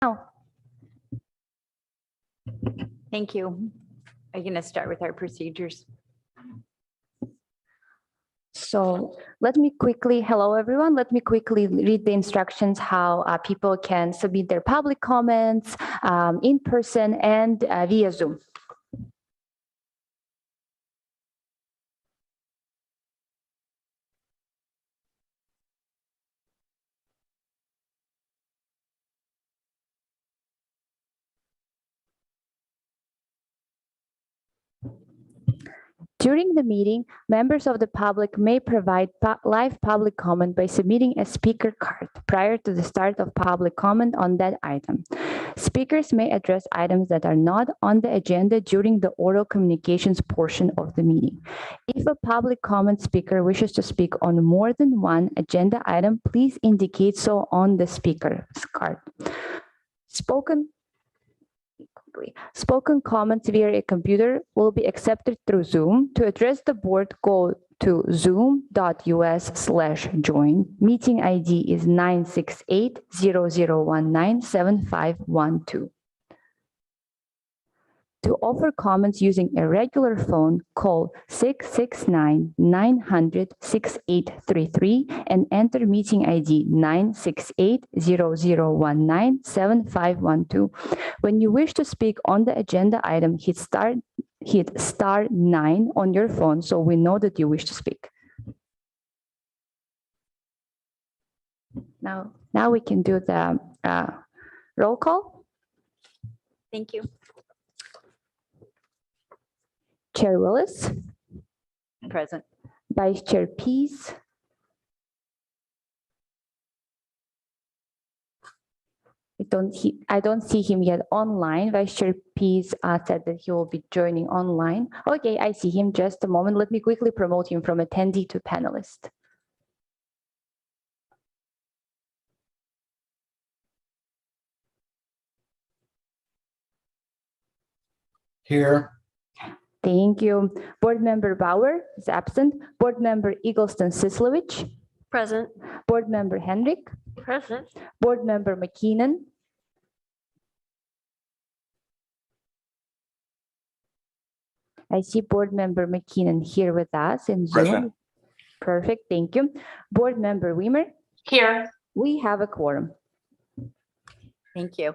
Now. Thank you. Are you going to start with our procedures? So let me quickly, hello everyone, let me quickly read the instructions how people can submit their public comments in person and via Zoom. During the meeting, members of the public may provide live public comment by submitting a speaker card prior to the start of public comment on that item. Speakers may address items that are not on the agenda during the oral communications portion of the meeting. If a public comment speaker wishes to speak on more than one agenda item, please indicate so on the speaker's card. Spoken comments via a computer will be accepted through Zoom. To address the board, go to zoom.us/join. Meeting ID is 968-0019-7512. To offer comments using a regular phone, call 669-900-6833 and enter meeting ID 968-0019-7512. When you wish to speak on the agenda item, hit star 9 on your phone so we know that you wish to speak. Now we can do the roll call. Thank you. Chair Willis. Present. Vice Chair Pease. I don't see him yet online. Vice Chair Pease said that he will be joining online. Okay, I see him. Just a moment. Let me quickly promote him from attendee to panelist. Here. Thank you. Board Member Bauer is absent. Board Member Eggleston-Sislowich. Present. Board Member Henrik. Present. Board Member McKeenan. I see Board Member McKeenan here with us in Zoom. Present. Perfect, thank you. Board Member Weimer. Here. We have a quorum. Thank you.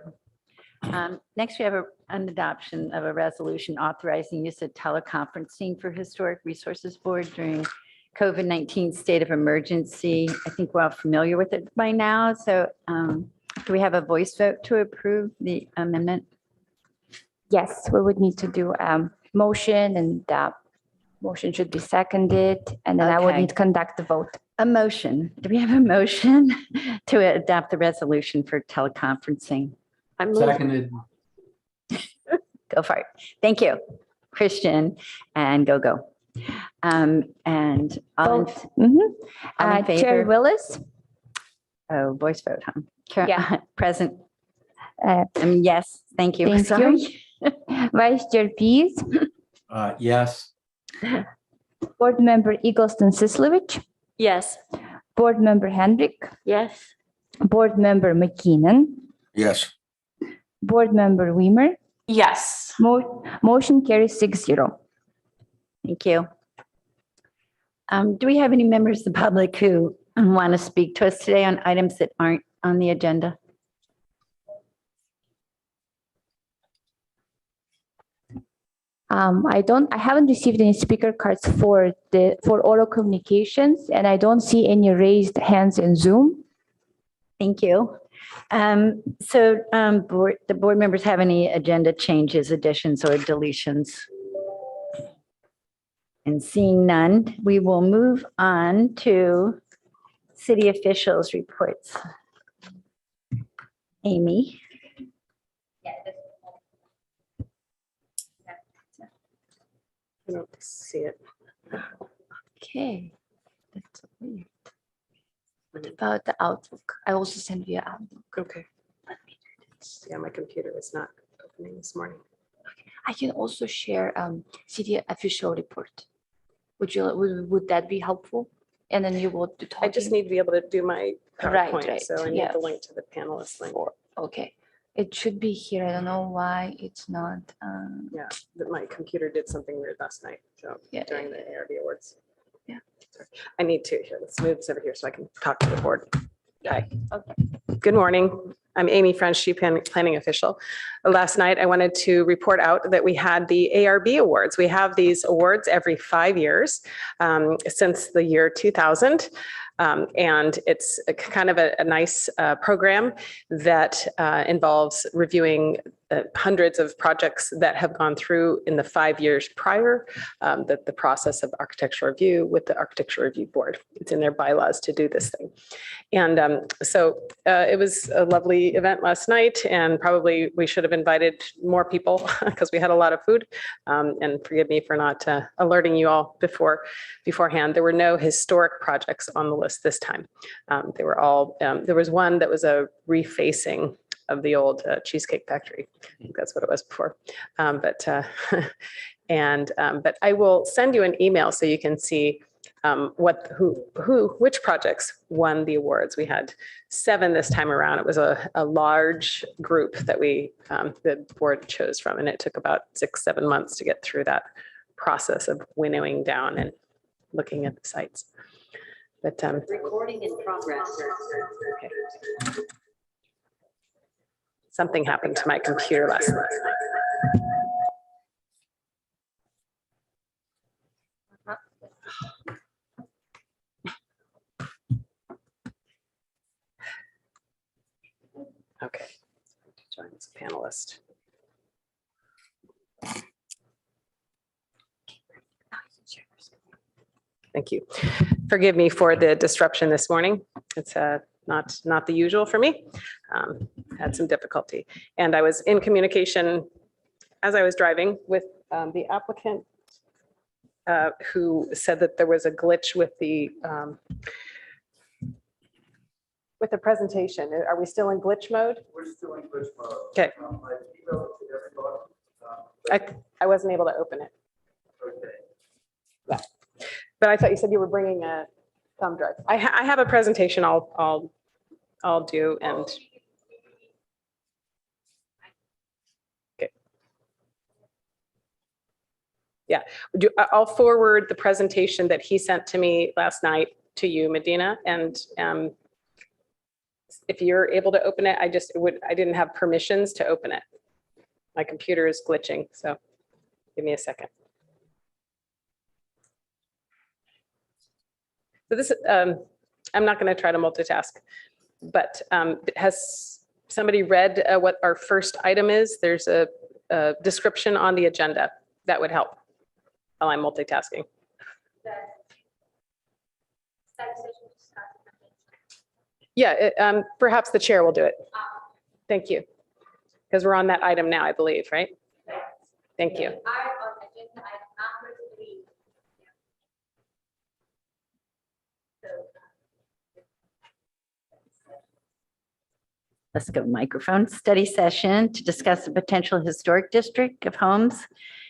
Next, we have an adoption of a resolution authorizing use of teleconferencing for Historic Resources Board during COVID-19 state of emergency. I think we're all familiar with it by now. So do we have a voice vote to approve the amendment? Yes, we would need to do a motion, and that motion should be seconded, and then I would Okay. need to conduct the vote. A motion. Do we have a motion to adopt the resolution for teleconferencing? I move. Seconded. Go for it. Thank you, Christian, and go. And all in, Vote. Mhm. all in Chair favor? Willis. Oh, voice vote, huh? Yeah. Present. Uh, Yes, thank you. Thank Sorry. you. Vice Chair Pease. Yes. Board Member Eggleston-Sislowich. Yes. Board Member Hendrick. Yes. Board Member McKeenan. Yes. Board Member Weimer. Yes. Motion carries 6-0. Thank you. Do we have any members of the public who want to speak to us today on items that aren't on the agenda? I haven't received any speaker cards for oral communications, and I don't see any raised hands in Zoom. Thank you. The board members have any agenda changes, additions, or deletions? And seeing none, we will move on to city officials' reports. Amy? I don't see it. Okay. That's weird. What about the Outlook? I also sent you Outlook. Okay. Yeah, my computer is not opening this morning. I can also share city official report. Would that be helpful? And then you will do talking. I just need to be able to do my Right, PowerPoint, right, so I need yeah. the link to the panelist link. Okay. It should be here. I don't know why it's not. Yeah, that my computer did something weird last night, so Yeah. during the ARB Awards. Yeah. Sorry. I need to, here, let's move this over here so I can talk to the board. Hi. Okay. Good morning. I'm Amy French, Chief Planning Official. Last night, I wanted to report out that we had the ARB Awards. We have these awards every 5 years since the year 2000. And it's kind of a nice program that involves reviewing hundreds of projects that have gone through in the 5 years prior, the process of architectural review with the Architectural Review Board. It's in their bylaws to do this thing. And so it was a lovely event last night, and probably we should have invited more people because we had a lot of food. And forgive me for not alerting you all beforehand. There were no historic projects on the list this time. They were all, there was one that was a refacing of the old Cheesecake Factory. I think that's what it was before. But I will send you an email so you can see which projects won the awards. We had 7 this time around. It was a large group that the board chose from, and it took about 6-7 months to get through that process of winnowing down and looking at the sites. But Recording in progress. okay. Something happened to my computer last night. Okay, join as a panelist. Thank you. Forgive me for the disruption this morning. It's not the usual for me. Had some difficulty. And I was in communication as I was driving with the applicant who said that there was a glitch with the presentation. Are we still in glitch mode? We're still in glitch mode. Okay. I emailed it to everybody. I wasn't able to open it. Okay. But I thought you said you were bringing a thumb drive. I have a presentation I'll do, and okay. Yeah, I'll forward the presentation that he sent to me last night to you, Medina, and if you're able to open it, I didn't have permissions to open it. My computer is glitching, so give me a second. So this, I'm not going to try to multitask, but has somebody read what our first item is? There's a description on the agenda that would help while I'm multitasking. Yeah, perhaps the chair will do it. Thank you. Because we're on that item now, I believe, right? Thank you. Let's go microphone. Study session to discuss the potential historic district of homes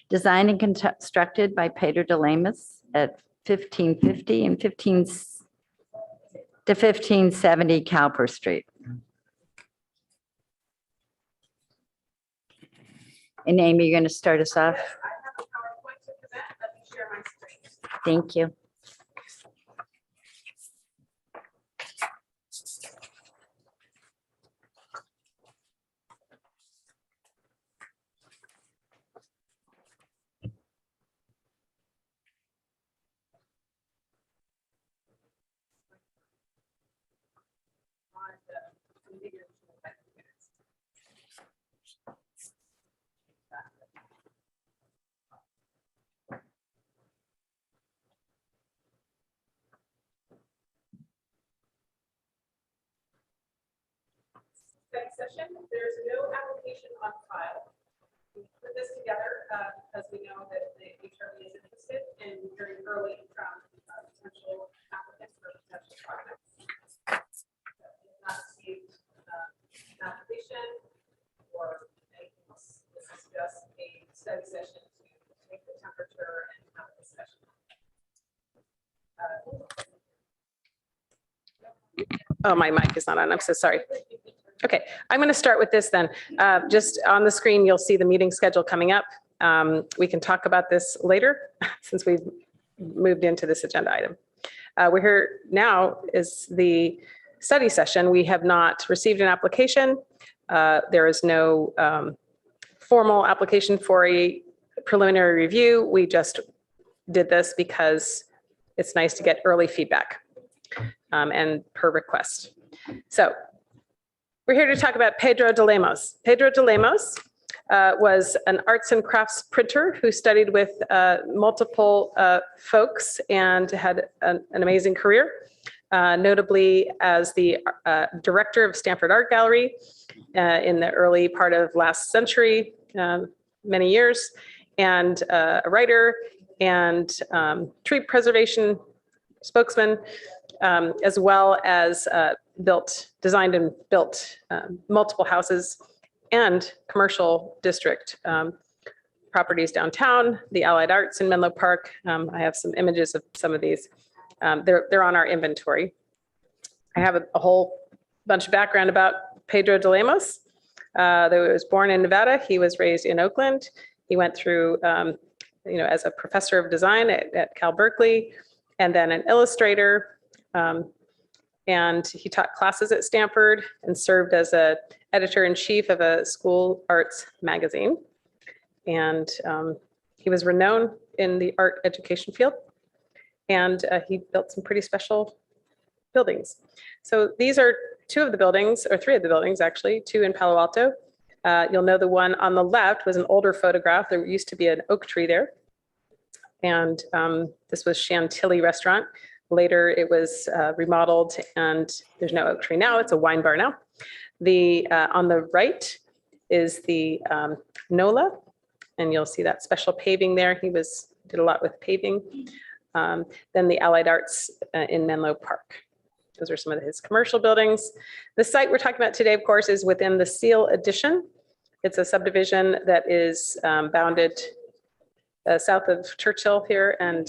designed and constructed by Pedro de Lemus at 1550 and 1570 Cowper Street. And Amy, you're going to start us off? I have a PowerPoint to present. Let me share my screen. Thank you. Study session. There's no application on file. We put this together because we know that the HRB is interested in hearing early from potential applicants for potential projects. So we have not received an application or anything else. This is just a study session to take the temperature and have a discussion. Oh, my mic is not on. I'm so sorry. Okay, I'm going to start with this then. Just on the screen, you'll see the meeting schedule coming up. We can talk about this later since we've moved into this agenda item. We're here now is the study session. We have not received an application. There is no formal application for a preliminary review. We just did this because it's nice to get early feedback and per request. So we're here to talk about Pedro de Lemos. Pedro de Lemos was an arts and crafts printer who studied with multiple folks and had an amazing career, notably as the director of Stanford Art Gallery in the early part of last century, many years, and a writer and tree preservation spokesman, as well as designed and built multiple houses and commercial district properties downtown, the Allied Arts in Menlo Park. I have some images of some of these. They're on our inventory. I have a whole bunch of background about Pedro de Lemos. He was born in Nevada. He was raised in Oakland. He went through, as a professor of design at Cal Berkeley, and then an illustrator. And he taught classes at Stanford and served as a editor-in-chief of a school arts magazine. And he was renowned in the art education field. And he built some pretty special buildings. So these are two of the buildings, or three of the buildings actually, two in Palo Alto. You'll know the one on the left was an older photograph. There used to be an oak tree there. And this was Chantilly Restaurant. Later, it was remodeled and there's no oak tree now. It's a wine bar now. On the right is the NOLA, and you'll see that special paving there. He did a lot with paving. Then the Allied Arts in Menlo Park. Those are some of his commercial buildings. The site we're talking about today, of course, is within the Seal Addition. It's a subdivision that is bounded south of Churchill here, and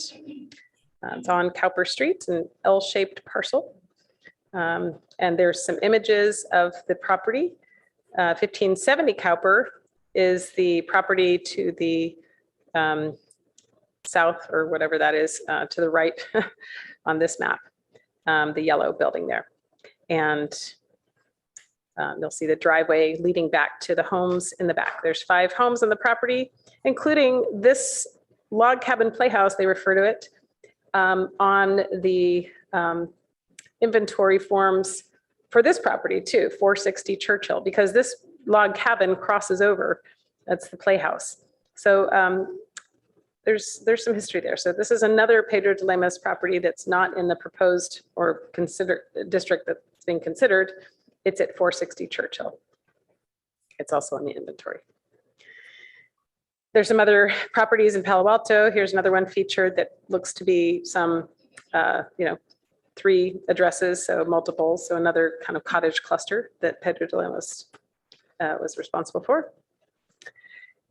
it's on Cowper Street, an L-shaped parcel. And there's some images of the property. 1570 Cowper is the property to the south, or whatever that is, to the right on this map, the yellow building there. And you'll see the driveway leading back to the homes in the back. There's 5 homes on the property, including this log cabin playhouse, they refer to it, on the inventory forms for this property too, 460 Churchill, because this log cabin crosses over. That's the playhouse. So there's some history there. So this is another Pedro de Lemos property that's not in the proposed or considered district that's being considered. It's at 460 Churchill. It's also on the inventory. There's some other properties in Palo Alto. Here's another one featured that looks to be some, 3 addresses, so multiples. So another kind of cottage cluster that Pedro de Lemos was responsible for.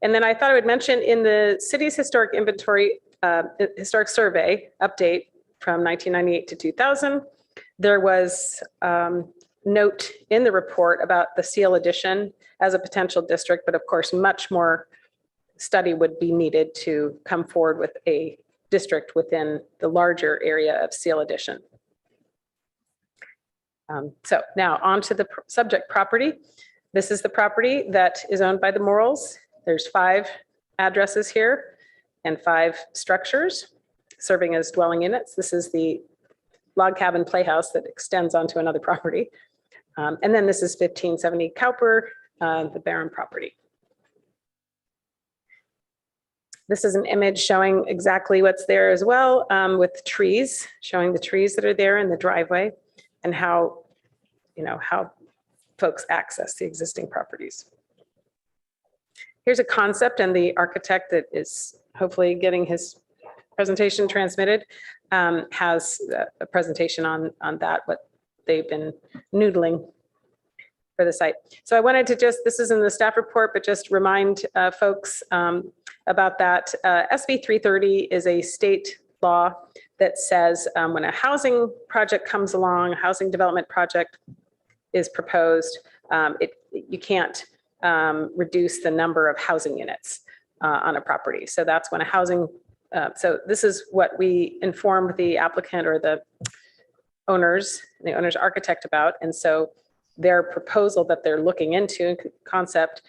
And then I thought I would mention in the city's historic inventory, historic survey update from 1998 to 2000, there was note in the report about the Seal Addition as a potential district, but of course, much more study would be needed to come forward with a district within the larger area of Seal Addition. So now on to the subject property. This is the property that is owned by the Morrells. There's 5 addresses here and 5 structures serving as dwelling units. This is the log cabin playhouse that extends onto another property. And then this is 1570 Cowper, the Barron property. This is an image showing exactly what's there as well, with trees, showing the trees that are there in the driveway and how folks access the existing properties. Here's a concept, and the architect that is hopefully getting his presentation transmitted has a presentation on that, what they've been noodling for the site. So I wanted to this is in the staff report, but just remind folks about that. SB 330 is a state law that says when a housing project comes along, a housing development project is proposed, you can't reduce the number of housing units on a property. So that's when a housing, so this is what we informed the applicant or the owner's architect about. And so their proposal that they're looking into concept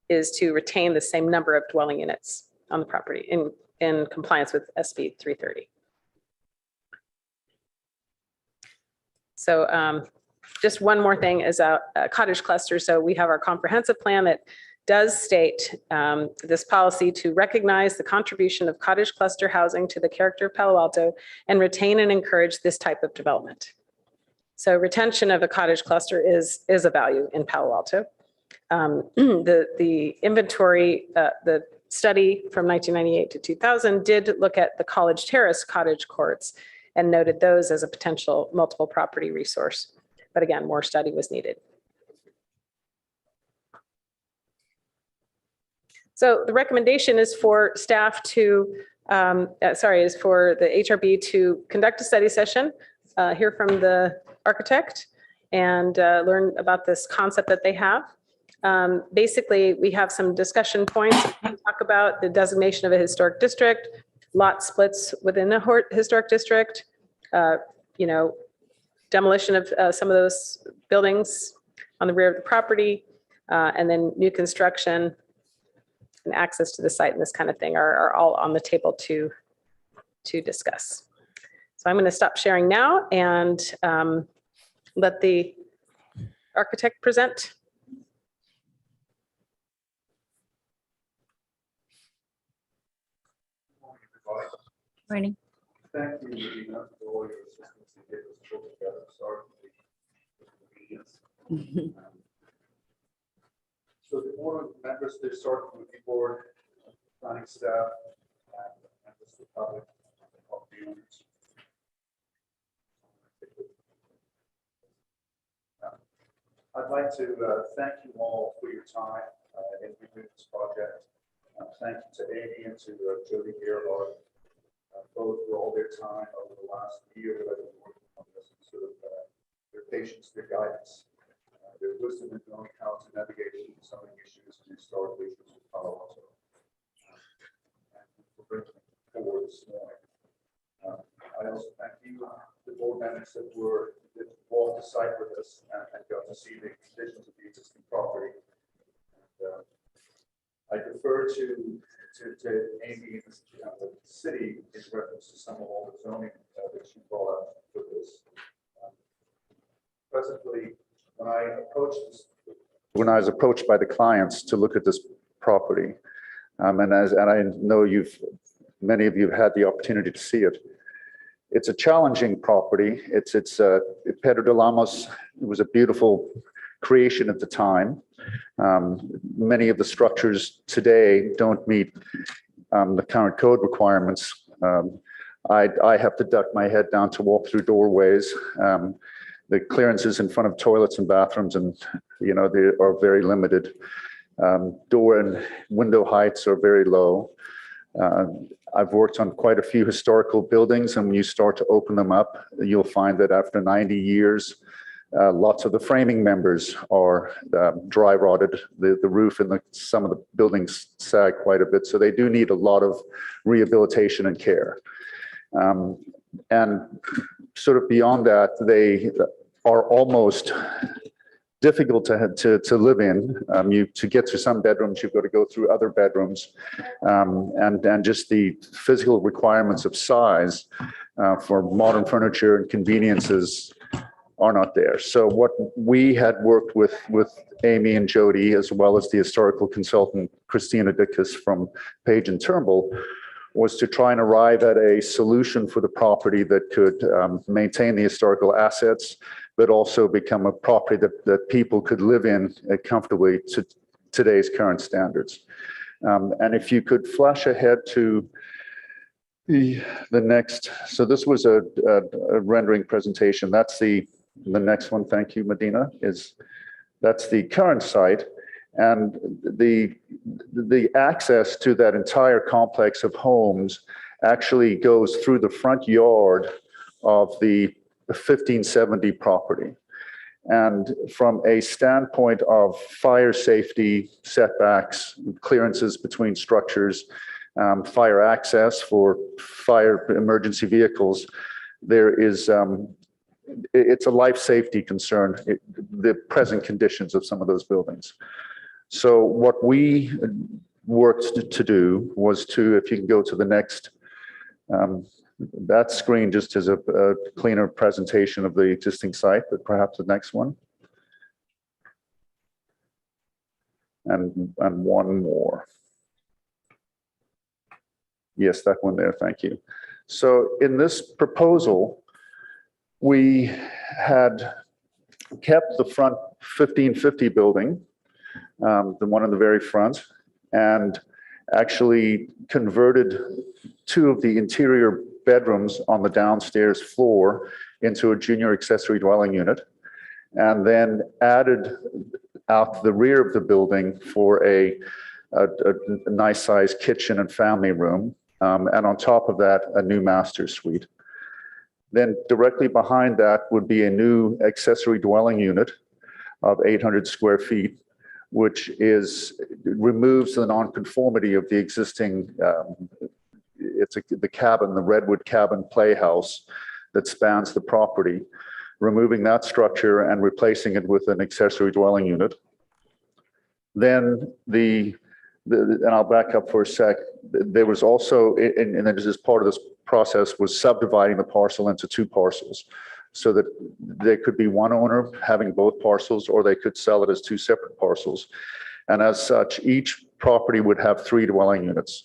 is to retain the same number of dwelling units on the property in compliance with SB 330. So just one more thing is a cottage cluster. So we have our comprehensive plan that does state this policy to recognize the contribution of cottage cluster housing to the character of Palo Alto and retain and encourage this type of development. So retention of a cottage cluster is a value in Palo Alto. The inventory, the study from 1998 to 2000 did look at the College Terrace cottage courts and noted those as a potential multiple property resource. But again, more study was needed. So the recommendation is for staff to, is for the HRB to conduct a study session, hear from the architect and learn about this concept that they have. Basically, we have some discussion points. We talk about the designation of a historic district, lot splits within a historic district, demolition of some of those buildings on the rear of the property, and then new construction and access to the site and this kind of thing are all on the table to discuss. So I'm going to stop sharing now and let the architect present. Morning. Thank you, Medina, for all your assistance to get this put together. Sorry for the inconvenience. So the board members, they start with the board, planning staff, and members of the public, of the owners. I'd like to thank you all for your time in reviewing this project. Thank you to Amy and to Jody Gerhard, both for all their time over the last year that I've been working on this, and sort of their patience, their guidance, their wisdom in knowing how to navigate through zoning issues and historical issues with Palo Alto. And for bringing them forward this morning. I also thank you, the board members that walked the site with us and got to see the conditions of the existing property. And, I defer to Amy and the city in reference to some of all the zoning that she brought up for this. Presently, when I was approached by the clients to look at this property, and I know many of you have had the opportunity to see it. It's a challenging property. Pedro de Lamos was a beautiful creation at the time. Many of the structures today don't meet the current code requirements. I have to duck my head down to walk through doorways. The clearances in front of toilets and bathrooms, and they are very limited. Door and window heights are very low. I've worked on quite a few historical buildings, and when you start to open them up, you'll find that after 90 years, lots of the framing members are dry rotted. The roof and some of the buildings sag quite a bit, so they do need a lot of rehabilitation and care. And sort of beyond that, they are almost difficult to live in. To get through some bedrooms, you've got to go through other bedrooms, and just the physical requirements of size for modern furniture and conveniences are not there. So what we had worked with Amy and Jody, as well as the historical consultant Christina Dickus from Page and Turnbull, was to try and arrive at a solution for the property that could maintain the historical assets, but also become a property that people could live in comfortably to today's current standards. And if you could flash ahead to the next, so this was a rendering presentation. That's the next one. Thank you, Medina. That's the current site, and the access to that entire complex of homes actually goes through the front yard of the 1570 property. And from a standpoint of fire safety, setbacks, clearances between structures, fire access for fire emergency vehicles, there is, it's a life safety concern, the present conditions of some of those buildings. So what we worked to do was to, if you can go to the next, that screen just is a cleaner presentation of the existing site, but perhaps the next one. And one more. Yes, that one there, thank you. So in this proposal, we had kept the front 1550 building, the one in the very front, and actually converted two of the interior bedrooms on the downstairs floor into a junior accessory dwelling unit, and then added out the rear of the building for a nice sized kitchen and family room. And on top of that, a new master suite. Then directly behind that would be a new accessory dwelling unit of 800 square feet, which removes the nonconformity of the existing, the cabin, the Redwood Cabin Playhouse that spans the property, removing that structure and replacing it with an accessory dwelling unit. Then and I'll back up for a sec, there was also, and this is part of this process, was subdividing the parcel into two parcels so that there could be one owner having both parcels, or they could sell it as two separate parcels. And as such, each property would have 3 dwelling units.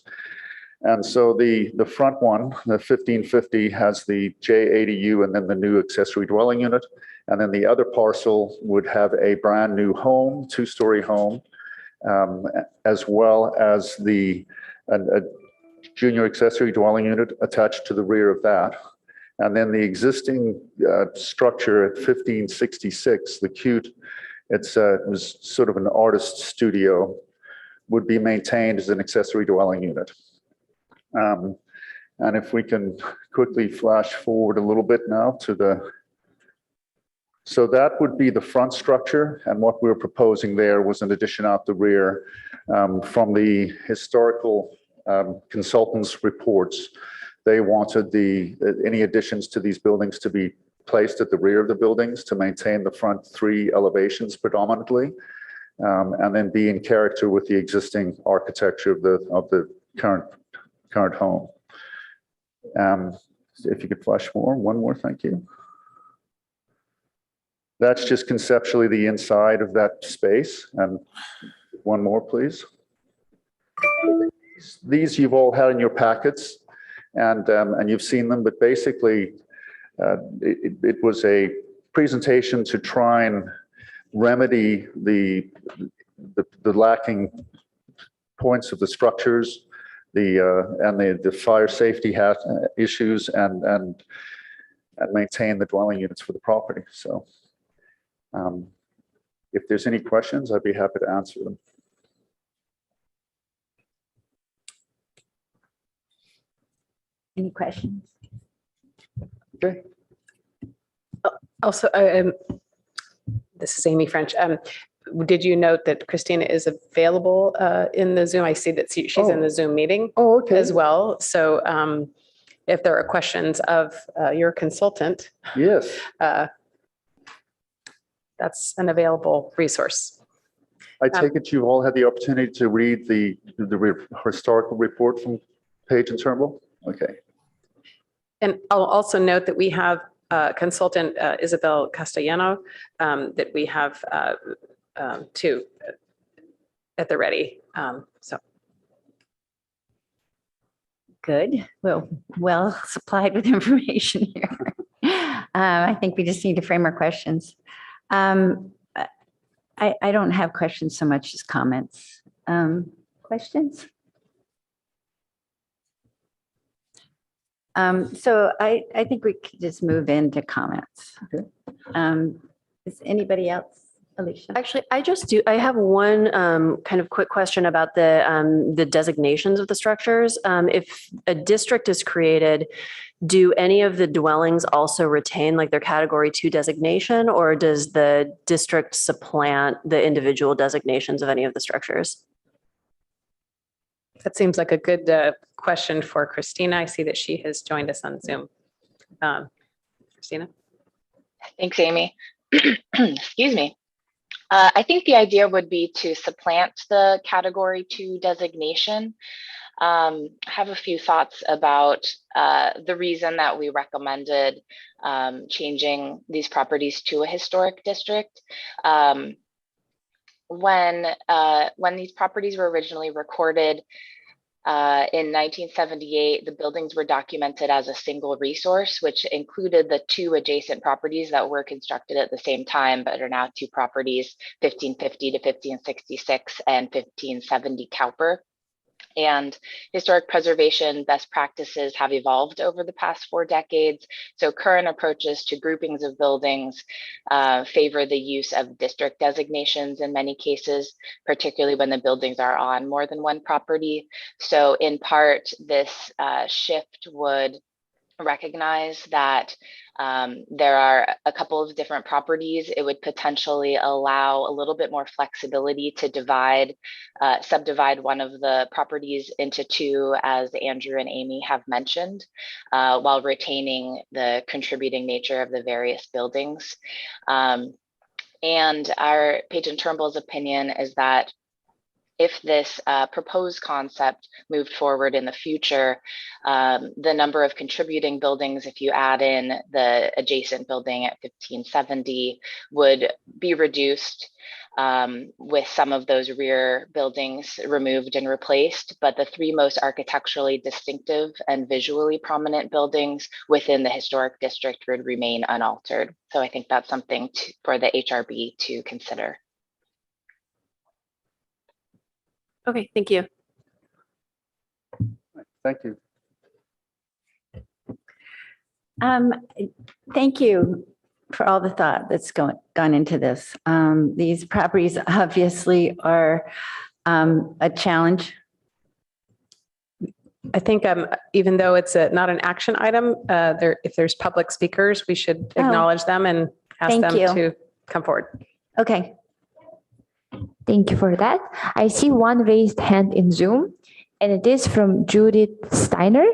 And so the front one, the 1550, has the JADU and then the new accessory dwelling unit. And then the other parcel would have a brand new home, 2-story home, as well as a junior accessory dwelling unit attached to the rear of that. And then the existing structure at 1566, the Cute, it was sort of an artist studio, would be maintained as an accessory dwelling unit. And if we can quickly flash forward a little bit now to so that would be the front structure, and what we were proposing there was an addition out the rear from the historical consultants' reports. They wanted any additions to these buildings to be placed at the rear of the buildings to maintain the front 3 elevations predominantly, and then be in character with the existing architecture of the current home. If you could flash one more, thank you. That's just conceptually the inside of that space. And one more, please. These you've all had in your packets, and you've seen them, but basically it was a presentation to try and remedy the lacking points of the structures, the fire safety issues, and maintain the dwelling units for the property. So if there's any questions, I'd be happy to answer them. Any questions? Okay. Also, this is Amy French. Did you note that Christina is available in the Zoom? I see that she's in the Zoom meeting as well. So if there are questions of your consultant, yes, that's an available resource. I take it you've all had the opportunity to read the historical report from Page and Turnbull? Okay. And I'll also note that we have consultant Isabel Castellano that we have too at the ready. So good. Well supplied with information here. I think we just need to frame our questions. I don't have questions so much as comments. Questions? So I think we could just move into comments. Okay. Is anybody else? Alicia? Actually, I have one kind of quick question about the designations of the structures. If a district is created, do any of the dwellings also retain like their category 2 designation, or does the district supplant the individual designations of any of the structures? That seems like a good question for Christina. I see that she has joined us on Zoom. Christina? Thanks, Amy. Excuse me. I think the idea would be to supplant the category 2 designation. I have a few thoughts about the reason that we recommended changing these properties to a historic district. When these properties were originally recorded in 1978, the buildings were documented as a single resource, which included the 2 adjacent properties that were constructed at the same time, but are now 2 properties, 1550 to 1566 and 1570 Cowper. And historic preservation best practices have evolved over the past 4 decades. So current approaches to groupings of buildings favor the use of district designations in many cases, particularly when the buildings are on more than one property. So in part, this shift would recognize that there are a couple of different properties. It would potentially allow a little bit more flexibility to subdivide one of the properties into 2, as Andrew and Amy have mentioned, while retaining the contributing nature of the various buildings. And our Page & Turnbull's opinion is that if this proposed concept moved forward in the future, the number of contributing buildings, if you add in the adjacent building at 1570, would be reduced, with some of those rear buildings removed and replaced. But the 3 most architecturally distinctive and visually prominent buildings within the historic district would remain unaltered. So I think that's something for the HRB to consider. Okay, thank you. Thank you. Thank you for all the thought that's gone into this. These properties obviously are a challenge. I think even though it's not an action item, if there's public speakers, we should acknowledge them and ask Thank them you. to come forward. Okay. Thank you for that. I see one raised hand in Zoom, and it is from Judith Steiner.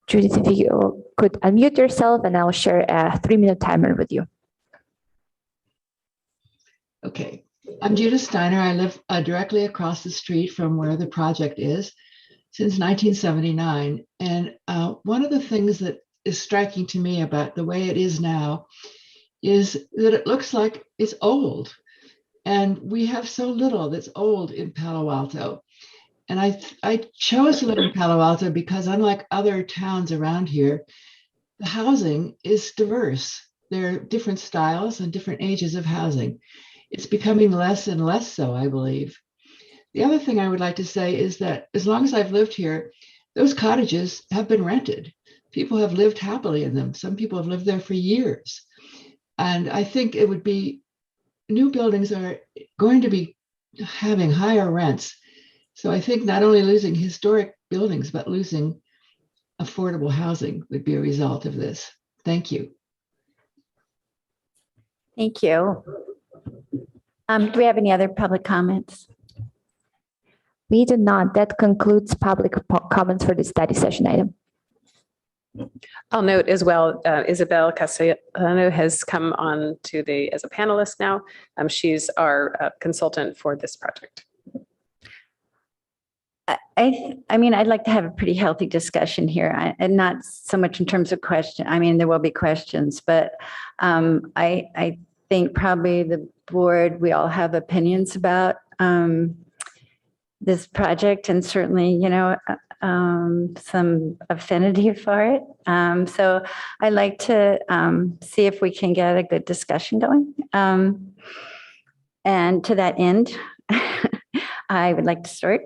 Judith, if you could unmute yourself, and I'll share a 3-minute timer with you. Okay, I'm Judith Steiner. I live directly across the street from where the project is since 1979. And one of the things that is striking to me about the way it is now is that it looks like it's old. And we have so little that's old in Palo Alto. And I chose to live in Palo Alto because, unlike other towns around here, the housing is diverse. There are different styles and different ages of housing. It's becoming less and less so, I believe. The other thing I would like to say is that as long as I've lived here, those cottages have been rented. People have lived happily in them. Some people have lived there for years. And I think it would be, new buildings are going to be having higher rents. So I think not only losing historic buildings, but losing affordable housing would be a result of this. Thank you. Thank you. Do we have any other public comments? We do not. That concludes public comments for the study session item. I'll note as well, Isabel Castellano has come on as a panelist now. She's our consultant for this project. I mean, I'd like to have a pretty healthy discussion here, and not so much in terms of question. I mean, there will be questions, but I think probably the board, we all have opinions about this project, and certainly, you know, some affinity for it. So I'd like to see if we can get a good discussion going. And to that end, I would like to start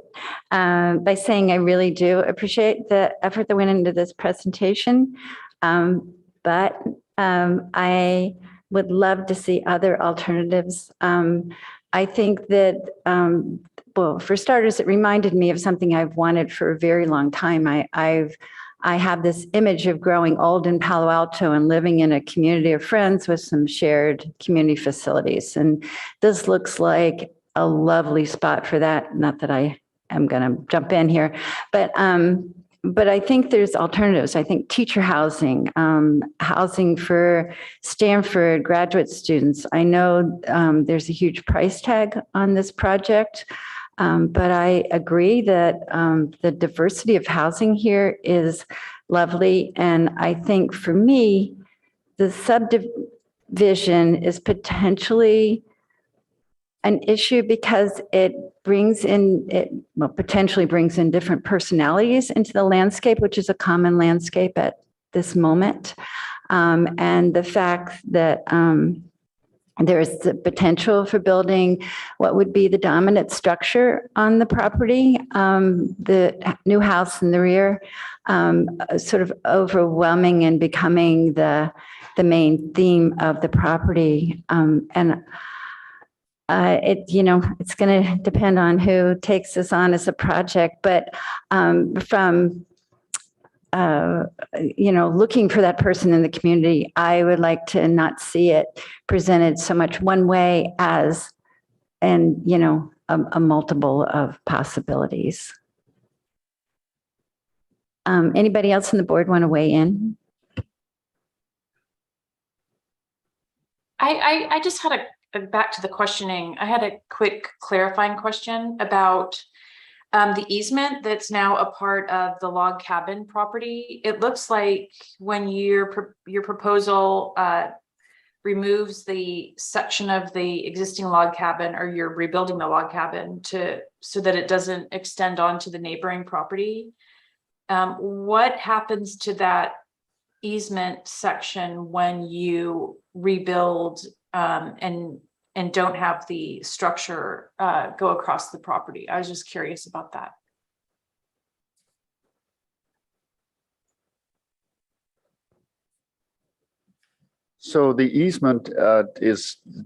by saying I really do appreciate the effort that went into this presentation, but I would love to see other alternatives. I think that well, for starters, it reminded me of something I've wanted for a very long time. I have this image of growing old in Palo Alto and living in a community of friends with some shared community facilities. And this looks like a lovely spot for that. Not that I am going to jump in here, but I think there's alternatives. I think teacher housing, housing for Stanford graduate students. I know there's a huge price tag on this project, but I agree that the diversity of housing here is lovely. And I think for me, the subdivision is potentially an issue because it potentially brings in different personalities into the landscape, which is a common landscape at this moment. And the fact that there is the potential for building what would be the dominant structure on the property, the new house in the rear, sort of overwhelming and becoming the main theme of the property. It's going to depend on who takes this on as a project, but from looking for that person in the community, I would like to not see it presented so much one way as, a multiple of possibilities. Anybody else on the board want to weigh in? I just had back to the questioning. I had a quick clarifying question about the easement that's now a part of the log cabin property. It looks like when your proposal removes the section of the existing log cabin, or you're rebuilding the log cabin so that it doesn't extend onto the neighboring property. What happens to that easement section when you rebuild and don't have the structure go across the property? I was just curious about that. So the easement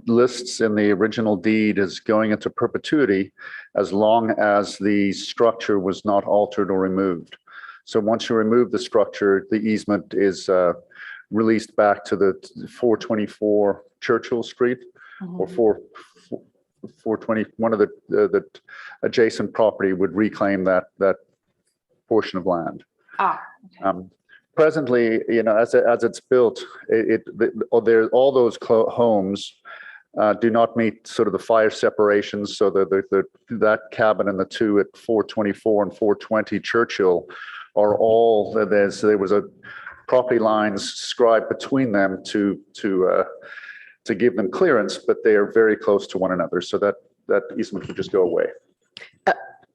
lists in the original deed as going into perpetuity as long as the structure was not altered or removed. So once you remove the structure, the easement is released back to the 424 Churchill Street, or 420. One of the adjacent property would reclaim that portion of land. Okay. Presently, as it's built, all those homes do not meet sort of the fire separations. So that cabin and the two at 424 and 420 Churchill are all there was a property lines scribed between them to give them clearance, but they are very close to one another. So that easement would just go away.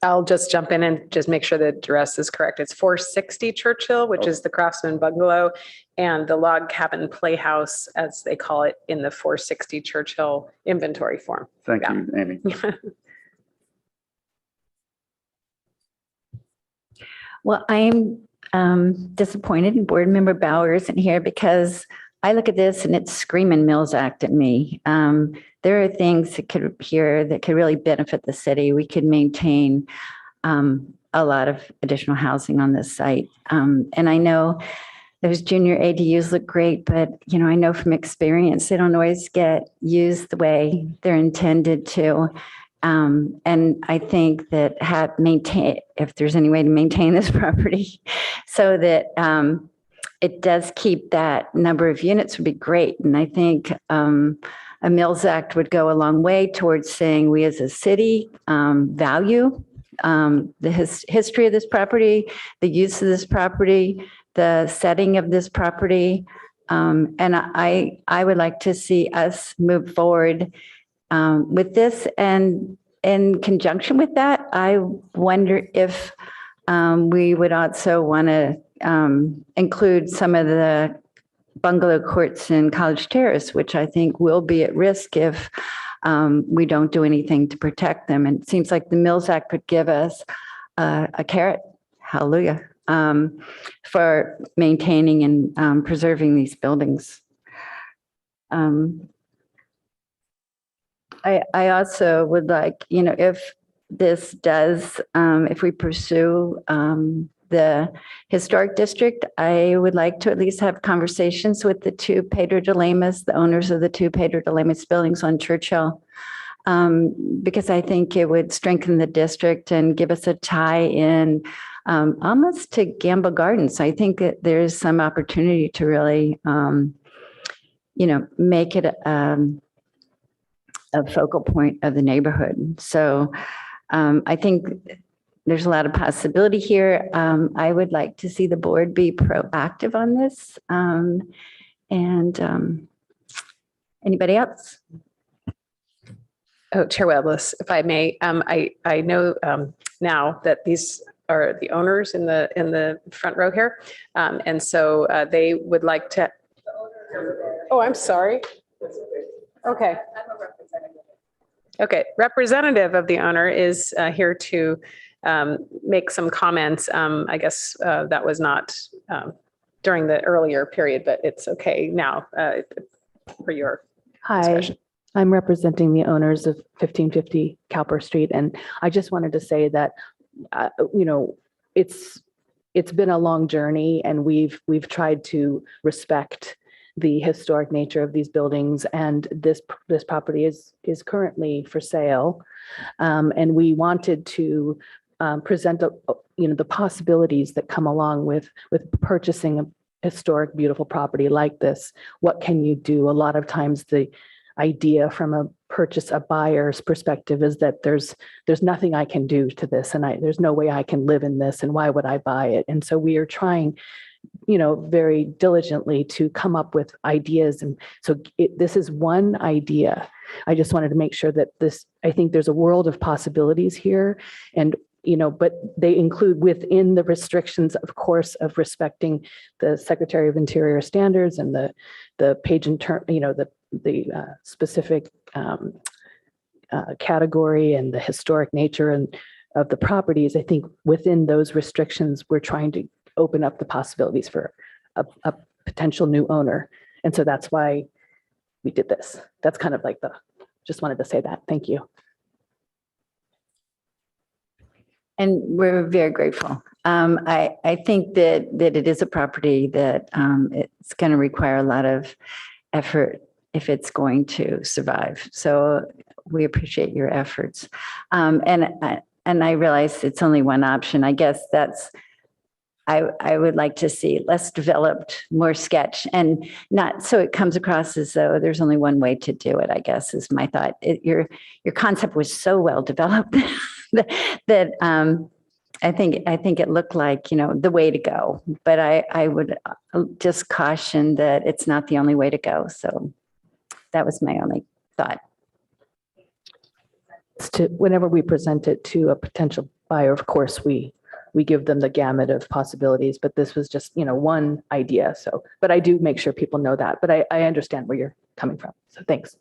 I'll just jump in and just make sure the address is correct. It's 460 Churchill, which is the Craftsman Bungalow, and the log cabin playhouse, as they call it, in the 460 Churchill inventory form. Thank you, Amy. Well, I'm disappointed in Board Member Bauer isn't here, because I look at this and it's screaming Mills Act at me. There are things that could appear that could really benefit the city. We could maintain a lot of additional housing on this site. And I know those junior ADUs look great, but I know from experience, they don't always get used the way they're intended to. And I think that if there's any way to maintain this property so that it does keep that number of units would be great. And I think a Mills Act would go a long way towards saying we as a city value the history of this property, the use of this property, the setting of this property. And I would like to see us move forward with this. And in conjunction with that, I wonder if we would also want to include some of the bungalow courts in College Terrace, which I think will be at risk if we don't do anything to protect them. And it seems like the Mills Act would give us a carrot, hallelujah, for maintaining and preserving these buildings. I also would like, if this does, if we pursue the historic district, I would like to at least have conversations with the two Pedro de Lemas, the owners of the two Pedro de Lemas buildings on Churchill, because I think it would strengthen the district and give us a tie in almost to Gamba Gardens. I think that there's some opportunity to really, make it a focal point of the neighborhood. So I think there's a lot of possibility here. I would like to see the board be proactive on this. Anybody else? Oh, Chair Weblis, if I may, I know now that these are the owners in the front row here. And so they would like to. Oh, I'm sorry. Okay. Okay, representative of the owner is here to make some comments. I guess that was not during the earlier period, but it's okay now for your Hi, discussion. I'm representing the owners of 1550 Cowper Street, and I just wanted to say that, it's been a long journey, and we've tried to respect the historic nature of these buildings, and this property is currently for sale, and we wanted to present the possibilities that come along with purchasing a historic, beautiful property like this. What can you do? A lot of times the idea from a buyer's perspective is that there's nothing I can do to this, and there's no way I can live in this, and why would I buy it? And so we are trying, very diligently to come up with ideas. And so this is one idea. I just wanted to make sure that I think there's a world of possibilities here, and but they include within the restrictions, of course, of respecting the Secretary of Interior standards and the page and term, the specific category and the historic nature of the properties. I think within those restrictions, we're trying to open up the possibilities for a potential new owner. And so that's why we did this. That's kind of like just wanted to say that. Thank you. And we're very grateful. I think that it is a property that it's going to require a lot of effort if it's going to survive. So we appreciate your efforts. And I realize it's only one option. I guess I would like to see less developed, more sketch, and not so it comes across as though there's only one way to do it, I guess is my thought. Your concept was so well developed that I think it looked like, the way to go, but I would just caution that it's not the only way to go. So that was my only thought. Whenever we present it to a potential buyer, of course, we give them the gamut of possibilities, but this was just, one idea. So, but I do make sure people know that, but I understand where you're coming from. So thanks.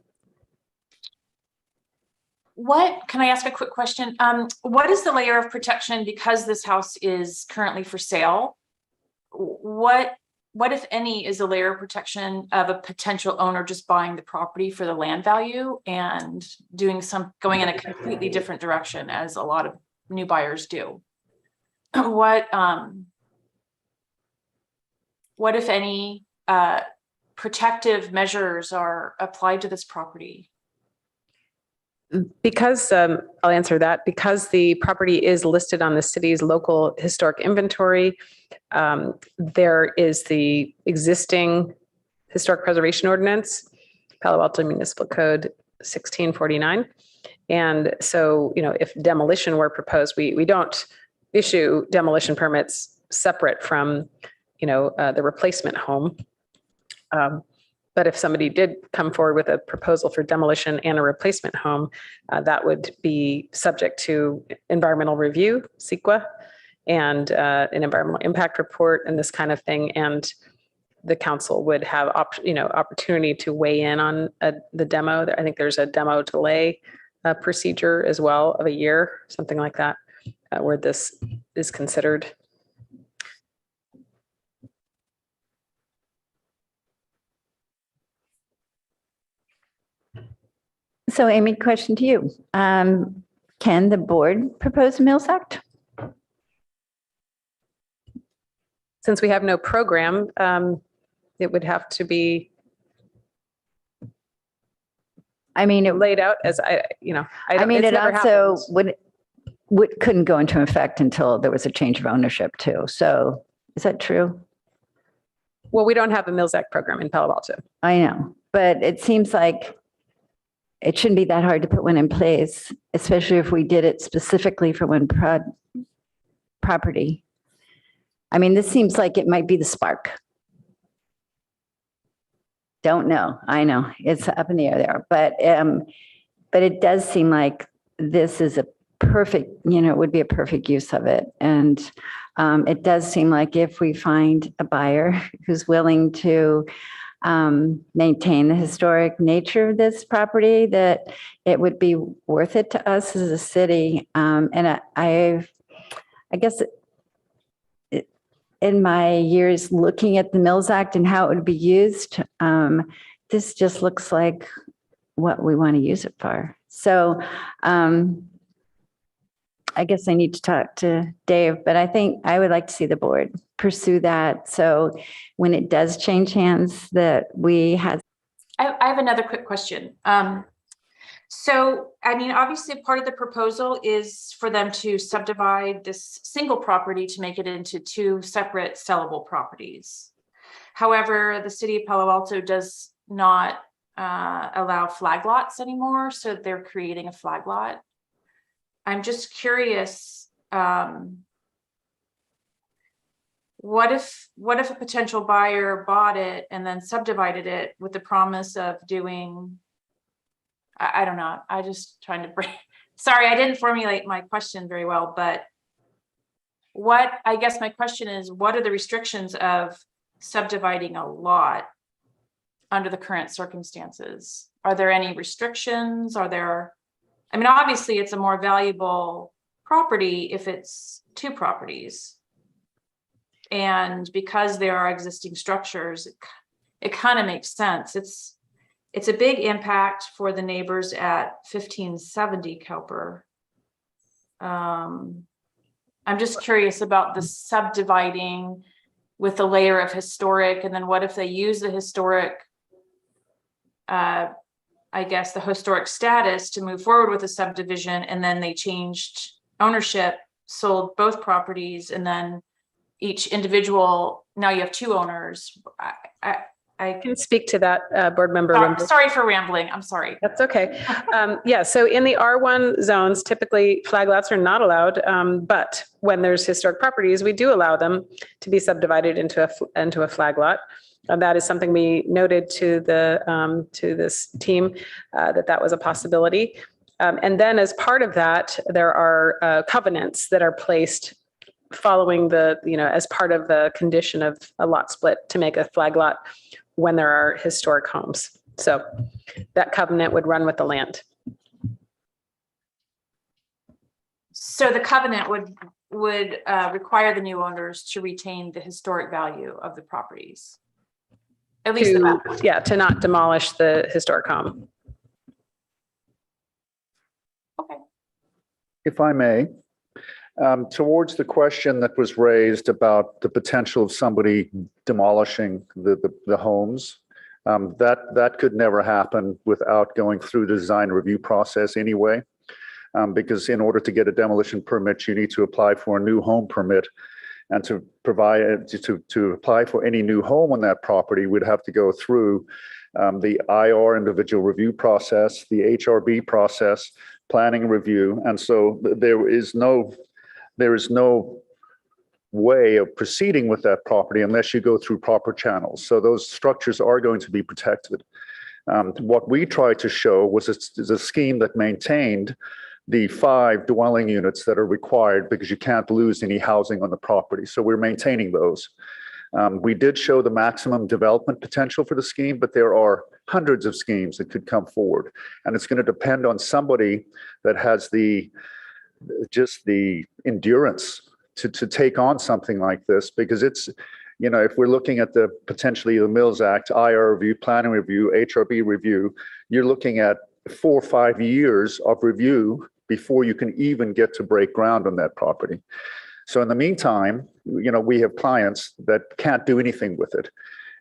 Can I ask a quick question? What is the layer of protection because this house is currently for sale? What, if any, is the layer of protection of a potential owner just buying the property for the land value and going in a completely different direction, as a lot of new buyers do? What if any protective measures are applied to this property? Because I'll answer that. Because the property is listed on the city's local historic inventory, there is the existing historic preservation ordinance, Palo Alto Municipal Code 1649. And so, if demolition were proposed, we don't issue demolition permits separate from, the replacement home. But if somebody did come forward with a proposal for demolition and a replacement home, that would be subject to environmental review, CEQA, and an environmental impact report and this kind of thing. And the council would have opportunity to weigh in on the demo. I think there's a demo delay procedure as well of a year, something like that, where this is considered. So Amy, question to you. Can the board propose a Mills Act? Since we have no program, it would have to be I mean, laid out as I I mean, it's it never also happened. couldn't go into effect until there was a change of ownership too. So is that true? Well, we don't have a Mills Act program in Palo Alto. I know, but it seems like it shouldn't be that hard to put one in place, especially if we did it specifically for one property. I mean, this seems like it might be the spark. Don't know. I know it's up in the air there, but it does seem like this is a perfect, it would be a perfect use of it. And it does seem like if we find a buyer who's willing to maintain the historic nature of this property, that it would be worth it to us as a city. And I guess in my years looking at the Mills Act and how it would be used, this just looks like what we want to use it for. So I guess I need to talk to Dave, but I think I would like to see the board pursue that. So when it does change hands, that we have. I have another quick question. So, I mean, obviously part of the proposal is for them to subdivide this single property to make it into two separate sellable properties. However, the city of Palo Alto does not allow flag lots anymore. So they're creating a flag lot. I'm just curious, what if a potential buyer bought it and then subdivided it with the promise of doing, I don't know, I just trying to bring, sorry, I didn't formulate my question very well, but I guess my question is, what are the restrictions of subdividing a lot under the current circumstances? Are there any restrictions? I mean, obviously it's a more valuable property if it's two properties. And because there are existing structures, it kind of makes sense. It's a big impact for the neighbors at 1570 Cowper. I'm just curious about the subdividing with a layer of historic, and then what if they use the historic, I guess the historic status to move forward with a subdivision, and then they changed ownership, sold both properties, and then each individual, now you have two owners. I can speak to that, board member. Sorry for rambling. I'm sorry. That's okay. Yeah, so in the R1 zones, typically flag lots are not allowed, but when there's historic properties, we do allow them to be subdivided into a flag lot. That is something we noted to this team, that was a possibility. And then as part of that, there are covenants that are placed following as part of the condition of a lot split to make a flag lot when there are historic homes. So that covenant would run with the land. So the covenant would require the new owners to retain the historic value of the properties. At least to not demolish the historic home. Okay. If I may, towards the question that was raised about the potential of somebody demolishing the homes, that could never happen without going through the design review process anyway, because in order to get a demolition permit, you need to apply for a new home permit. And to apply for any new home on that property, we'd have to go through the IR individual review process, the HRB process, planning review. And so there is no way of proceeding with that property unless you go through proper channels. So those structures are going to be protected. What we tried to show was a scheme that maintained the 5 dwelling units that are required because you can't lose any housing on the property. So we're maintaining those. We did show the maximum development potential for the scheme, but there are hundreds of schemes that could come forward. And it's going to depend on somebody that has the endurance to take on something like this, because it's, if we're looking at potentially the Mills Act, IR review, planning review, HRB review, you're looking at 4 or 5 years of review before you can even get to break ground on that property. So in the meantime, we have clients that can't do anything with it.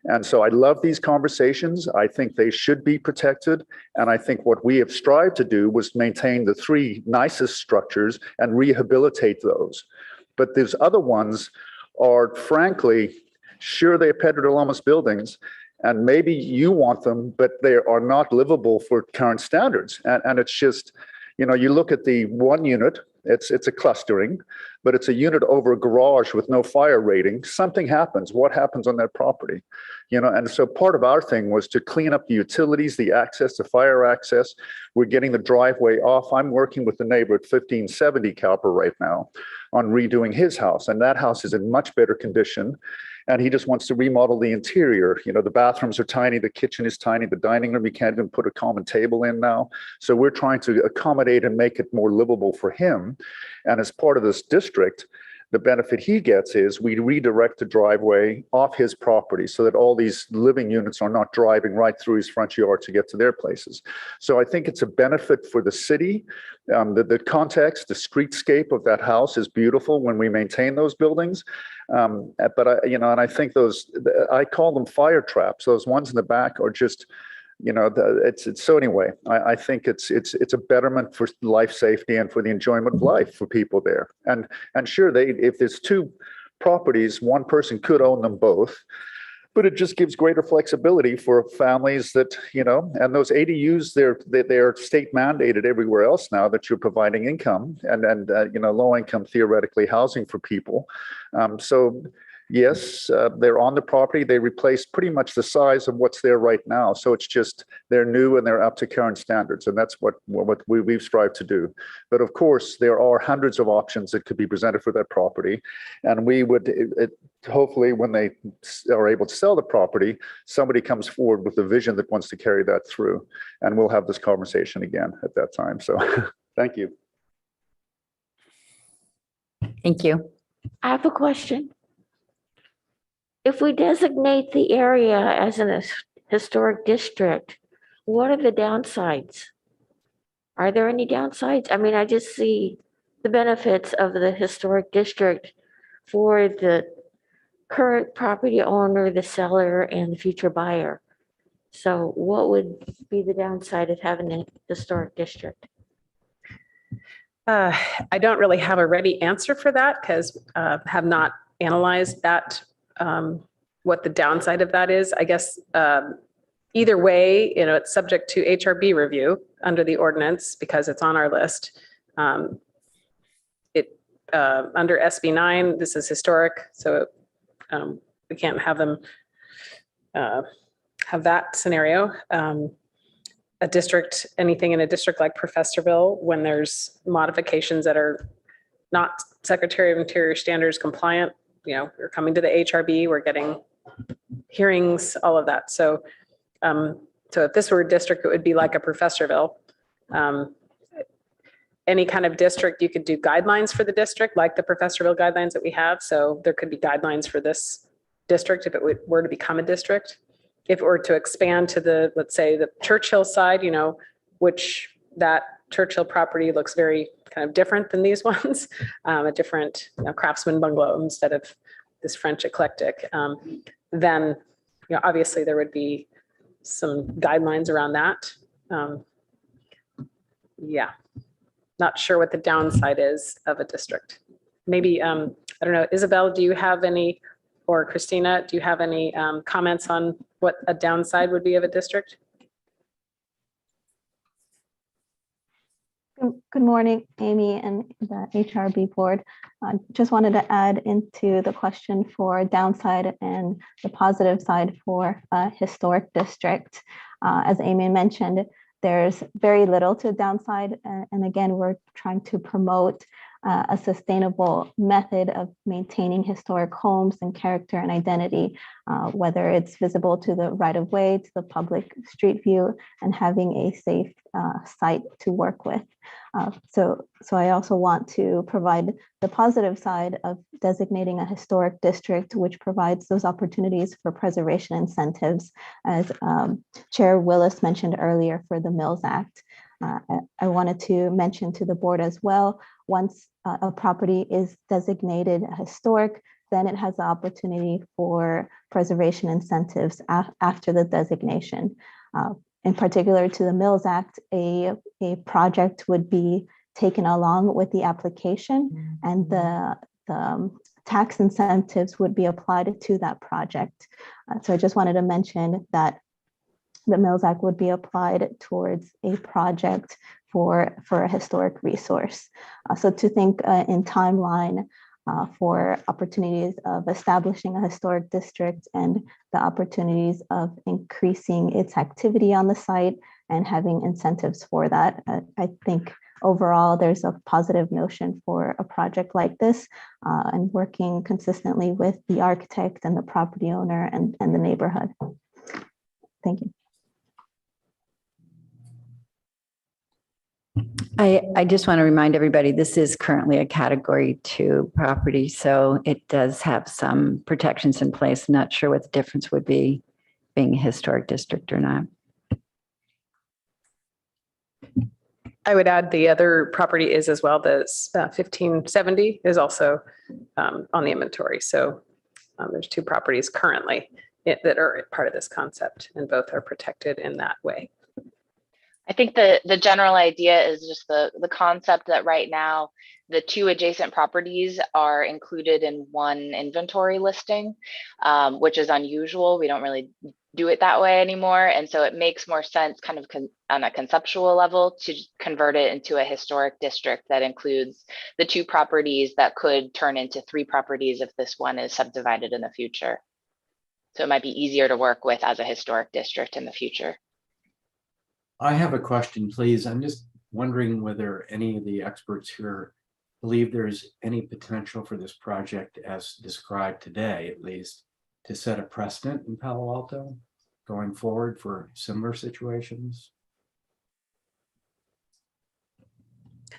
And so I love these conversations. I think they should be protected. And I think what we have strived to do was maintain the three nicest structures and rehabilitate those. But these other ones are, frankly, sure, they're Pedro buildings, and maybe you want them, but they are not livable for current standards. And it's just, you look at the one unit, it's a clustering, but it's a unit over a garage with no fire rating. Something happens. What happens on that property? And so part of our thing was to clean up the utilities, the access, the fire access. We're getting the driveway off. I'm working with the neighbor at 1570 Cowper right now on redoing his house, and that house is in much better condition. And he just wants to remodel the interior. The bathrooms are tiny, the kitchen is tiny, the dining room, you can't even put a common table in now. So we're trying to accommodate and make it more livable for him. And as part of this district, the benefit he gets is we redirect the driveway off his property so that all these living units are not driving right through his front yard to get to their places. So I think it's a benefit for the city. The context, the streetscape of that house is beautiful when we maintain those buildings. But and I think I call them fire traps. Those ones in the back are just, so anyway, I think it's a betterment for life safety and for the enjoyment of life for people there. And sure, if there's two properties, one person could own them both, but it just gives greater flexibility for families that, and those ADUs, they're state mandated everywhere else now that you're providing income and low income theoretically housing for people. So yes, they're on the property. They replace pretty much the size of what's there right now. So it's just they're new and they're up to current standards. And that's what we've strived to do. But of course, there are hundreds of options that could be presented for that property. And we would hopefully, when they are able to sell the property, somebody comes forward with a vision that wants to carry that through. And we'll have this conversation again at that time. So thank you. Thank you. I have a question. If we designate the area as an historic district, what are the downsides? Are there any downsides? I mean, I just see the benefits of the historic district for the current property owner, the seller, and the future buyer. So what would be the downside of having a historic district? I don't really have a ready answer for that because have not analyzed that, what the downside of that is. I guess either way, it's subject to HRB review under the ordinance because it's on our list. Under SB 9, this is historic, so we can't have them have that scenario. Anything in a district like Professorville, when there's modifications that are not Secretary of Interior standards compliant, we're coming to the HRB, we're getting hearings, all of that. So, so if this were a district, it would be like a Professorville. Any kind of district, you could do guidelines for the district, like the Professorville guidelines that we have. So there could be guidelines for this district if it were to become a district. If it were to expand to let's say the Churchill side, which that Churchill property looks very kind of different than these ones, a different craftsman bungalow instead of this French eclectic, then obviously there would be some guidelines around that. Yeah, not sure what the downside is of a district. Maybe, I don't know, Isabel, do you have any, or Christina, do you have any comments on what a downside would be of a district? Good morning, Amy and the HRB board. Just wanted to add into the question for downside and the positive side for a historic district. As Amy mentioned, there's very little to downside. And again, we're trying to promote a sustainable method of maintaining historic homes and character and identity, whether it's visible to the right of way, to the public street view, and having a safe site to work with. So I also want to provide the positive side of designating a historic district, which provides those opportunities for preservation incentives, as Chair Willis mentioned earlier for the Mills Act. I wanted to mention to the board as well, once a property is designated historic, then it has the opportunity for preservation incentives after the designation. In particular to the Mills Act, a project would be taken along with the application, and the tax incentives would be applied to that project. So I just wanted to mention that the Mills Act would be applied towards a project for a historic resource. So to think in timeline for opportunities of establishing a historic district and the opportunities of increasing its activity on the site and having incentives for that. I think overall there's a positive notion for a project like this, and working consistently with the architect and the property owner and the neighborhood. Thank you. I just want to remind everybody, this is currently a Category 2 property, so it does have some protections in place. Not sure what the difference would be being a historic district or not. I would add the other property is as well, the 1570 is also on the inventory. So there's two properties currently that are part of this concept, and both are protected in that way. I think the general idea is just the concept that right now the two adjacent properties are included in one inventory listing, which is unusual. We don't really do it that way anymore. And so it makes more sense kind of on a conceptual level to convert it into a historic district that includes the two properties that could turn into three properties if this one is subdivided in the future. So it might be easier to work with as a historic district in the future. I have a question, please. I'm just wondering whether any of the experts here believe there's any potential for this project, as described today, at least, to set a precedent in Palo Alto going forward for similar situations.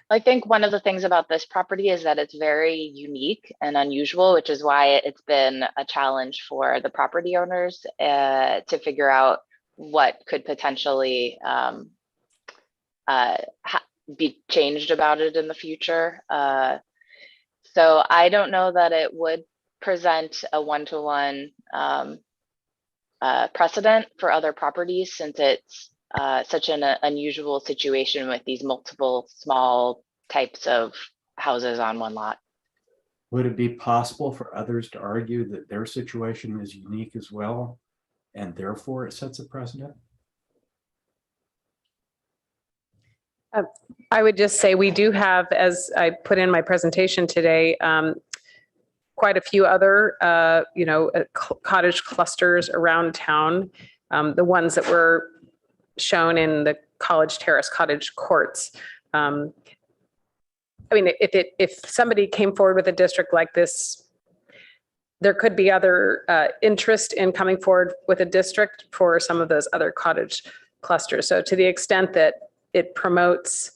I think one of the things about this property is that it's very unique and unusual, which is why it's been a challenge for the property owners to figure out what could potentially be changed about it in the future. So I don't know that it would present a one-to-one precedent for other properties, since it's such an unusual situation with these multiple small types of houses on one lot. Would it be possible for others to argue that their situation is unique as well, and therefore it sets a precedent? I would just say we do have, as I put in my presentation today, quite a few other, cottage clusters around town. The ones that were shown in the College Terrace cottage courts. I mean, if somebody came forward with a district like this, there could be other interest in coming forward with a district for some of those other cottage clusters. So to the extent that it promotes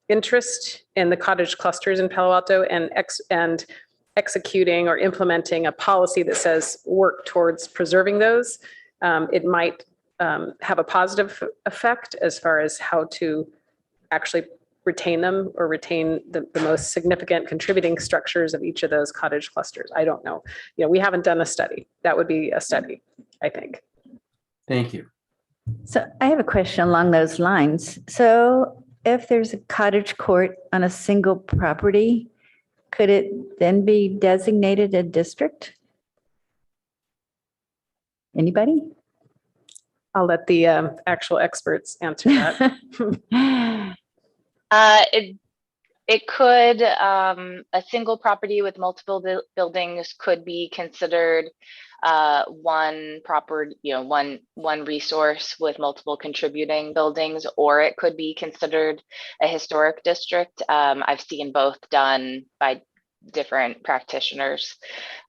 interest in the cottage clusters in Palo Alto and executing or implementing a policy that says work towards preserving those, it might have a positive effect as far as how to actually retain them or retain the most significant contributing structures of each of those cottage clusters. I don't know. We haven't done a study. That would be a study, I think. Thank you. So I have a question along those lines. So if there's a cottage court on a single property, could it then be designated a district? Anybody? I'll let the actual experts answer that. It could, a single property with multiple buildings could be considered one proper, one resource with multiple contributing buildings, or it could be considered a historic district. I've seen both done by different practitioners.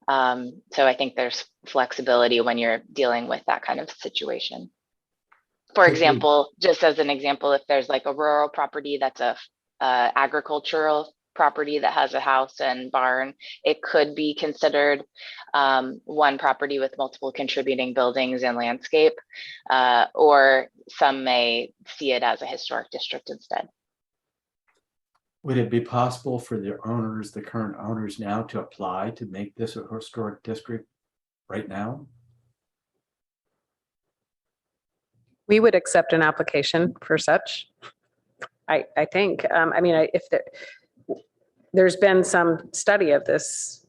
So I think there's flexibility when you're dealing with that kind of situation. For example, just as an example, if there's like a rural property that's a agricultural property that has a house and barn, it could be considered one property with multiple contributing buildings and landscape, or some may see it as a historic district instead. Would it be possible for the owners, the current owners now, to apply to make this a historic district right now? We would accept an application for such. I think, I mean, if there's been some study of this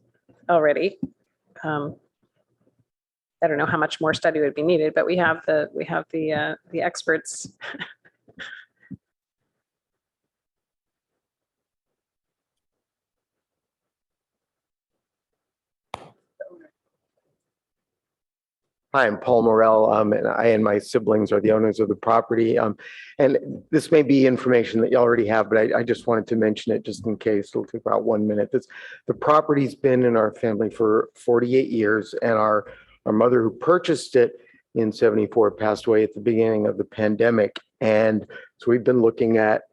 already. I don't know how much more study would be needed, but we have the experts. Hi, I'm Paul Morell, and I and my siblings are the owners of the property. And this may be information that you already have, but I just wanted to mention it just in case. It'll take about 1 minute. The property's been in our family for 48 years, and our mother, who purchased it in 74, passed away at the beginning of the pandemic. And so we've been looking at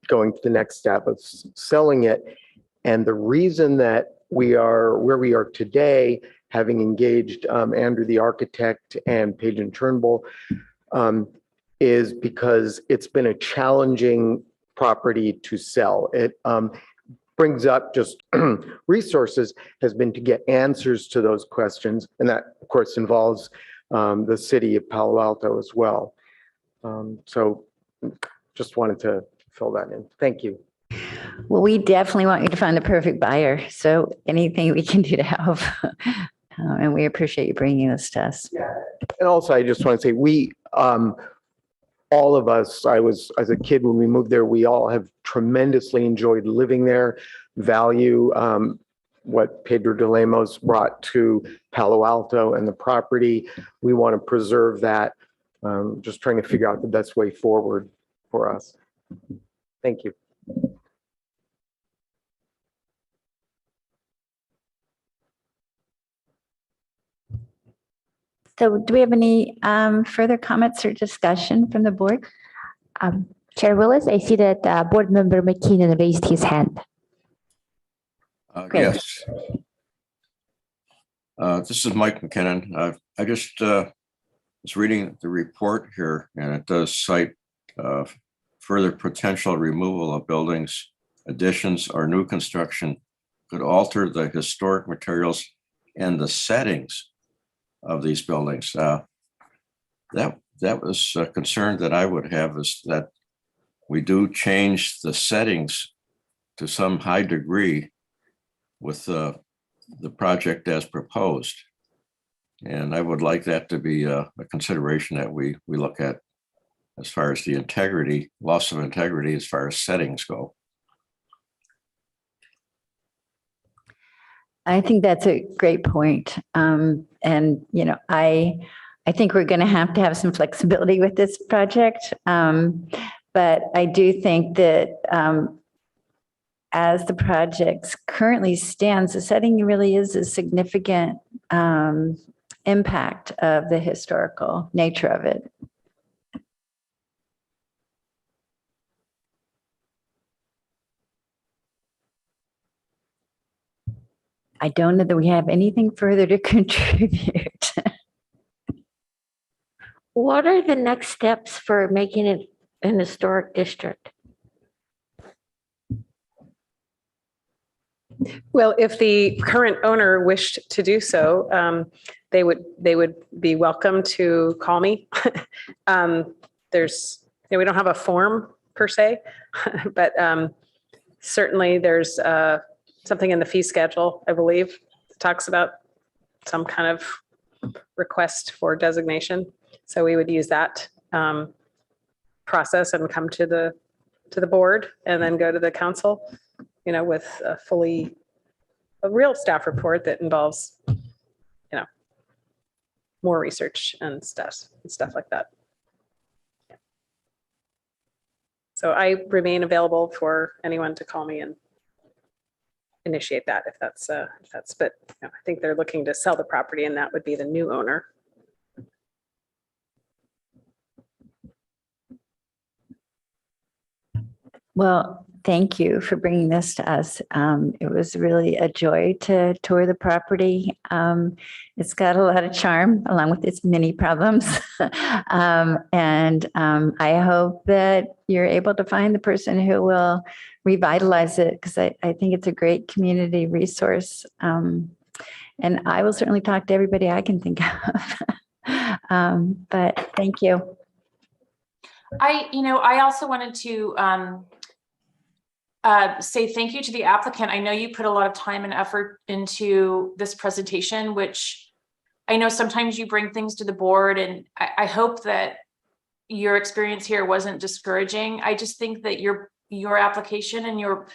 going to the next step of selling it. And the reason that we are where we are today, having engaged Andrew, the architect, and Page and Turnbull, is because it's been a challenging property to sell. It brings up just resources, has been to get answers to those questions. And that, of course, involves the city of Palo Alto as well. So just wanted to fill that in. Thank you. Well, we definitely want you to find the perfect buyer. So anything we can do to help. And we appreciate you bringing this to us. And also, I just want to say, we, all of us, as a kid when we moved there, we all have tremendously enjoyed living there, value what Pedro de Lemos brought to Palo Alto and the property. We want to preserve that, just trying to figure out the best way forward for us. Thank you. So do we have any further comments or discussion from the board? Chair Willis, I see that Board Member McKinnon raised his hand. Great. Yes. This is Mike McKinnon. I just was reading the report here, and it does cite further potential removal of buildings, additions, or new construction could alter the historic materials and the settings of these buildings. That was a concern that I would have, is that we do change the settings to some high degree with the project as proposed. And I would like that to be a consideration that we look at as far as the integrity, loss of integrity as far as settings go. I think that's a great point. And, you know, I think we're going to have some flexibility with this project. But I do think that as the project currently stands, the setting really is a significant impact of the historical nature of it. I don't know that we have anything further to contribute. What are the next steps for making it an historic district? Well, if the current owner wished to do so, they would be welcome to call me. We don't have a form per se, but certainly there's something in the fee schedule, I believe, talks about some kind of request for designation. So we would use that process and come to the board and then go to the council, you know, with a real staff report that involves, you know, more research and stuff like that. So I remain available for anyone to call me and initiate that if that's, but you know, I think they're looking to sell the property and that would be the new owner. Well, thank you for bringing this to us. It was really a joy to tour the property. It's got a lot of charm along with its many problems. I hope that you're able to find the person who will revitalize it, because I think it's a great community resource. And I will certainly talk to everybody I can think of. But thank you. I also wanted to say thank you to the applicant. I know you put a lot of time and effort into this presentation, which I know sometimes you bring things to the board, and I hope that your experience here wasn't discouraging. I just think that your application and your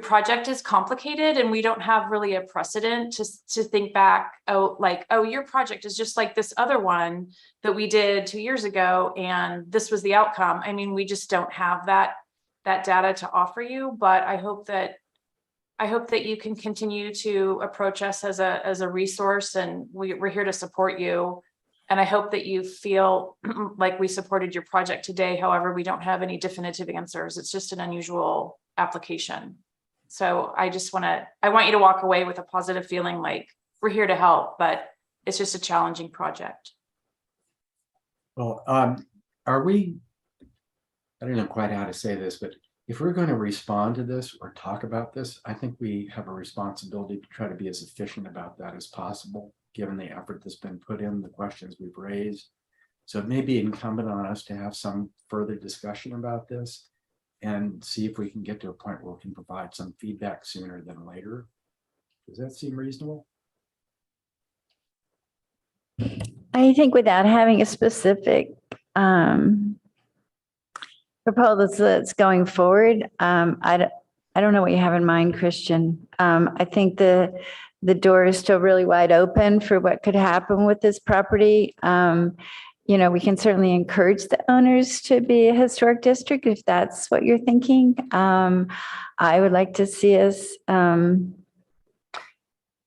project is complicated, and we don't have really a precedent to think back, your project is just like this other one that we did 2 years ago, and this was the outcome. I mean, we just don't have that data to offer you, but I hope that you can continue to approach us as a resource, and we're here to support you. And I hope that you feel like we supported your project today. However, we don't have any definitive answers. It's just an unusual application. So I want you to walk away with a positive feeling, like we're here to help, but it's just a challenging project. Well, are we, I don't know quite how to say this, but if we're going to respond to this or talk about this, I think we have a responsibility to try to be as efficient about that as possible, given the effort that's been put in, the questions we've raised. So it may be incumbent on us to have some further discussion about this and see if we can get to a point where we can provide some feedback sooner than later. Does that seem reasonable? I think without having a specific proposal that's going forward, I don't know what you have in mind, Christian. I think the door is still really wide open for what could happen with this property. We can certainly encourage the owners to be a historic district if that's what you're thinking. I would like to see us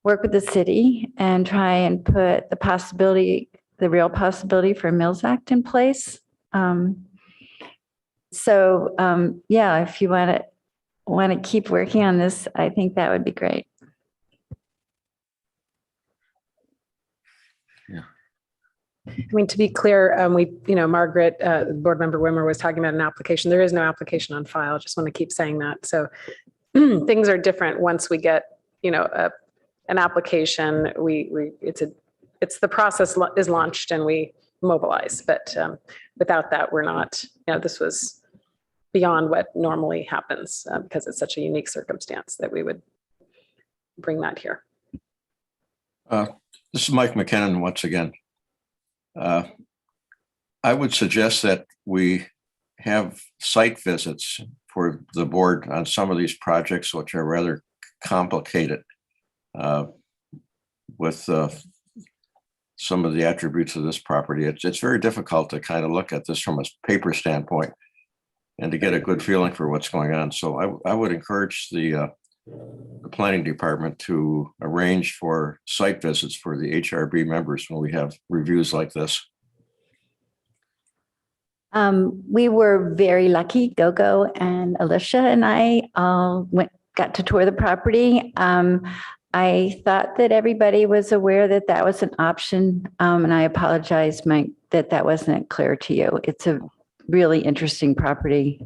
work with the city and try and put the real possibility for a Mills Act in place. If you want to keep working on this, I think that would be great. I mean, to be clear, Margaret, board member Wimmer was talking about an application. There is no application on file. Just want to keep saying that. So things are different once we get, an application. It's the process is launched and we mobilize. But without that, we're not. This was beyond what normally happens because it's such a unique circumstance that we would bring that here. This is Mike McKinnon once again. I would suggest that we have site visits for the board on some of these projects, which are rather complicated with some of the attributes of this property. It's very difficult to kind of look at this from a paper standpoint and to get a good feeling for what's going on. So I would encourage the planning department to arrange for site visits for the HRB members when we have reviews like this. We were very lucky. Gogo and Alicia and I all got to tour the property. I thought that everybody was aware that that was an option, and I apologize, Mike, that wasn't clear to you. It's a really interesting property.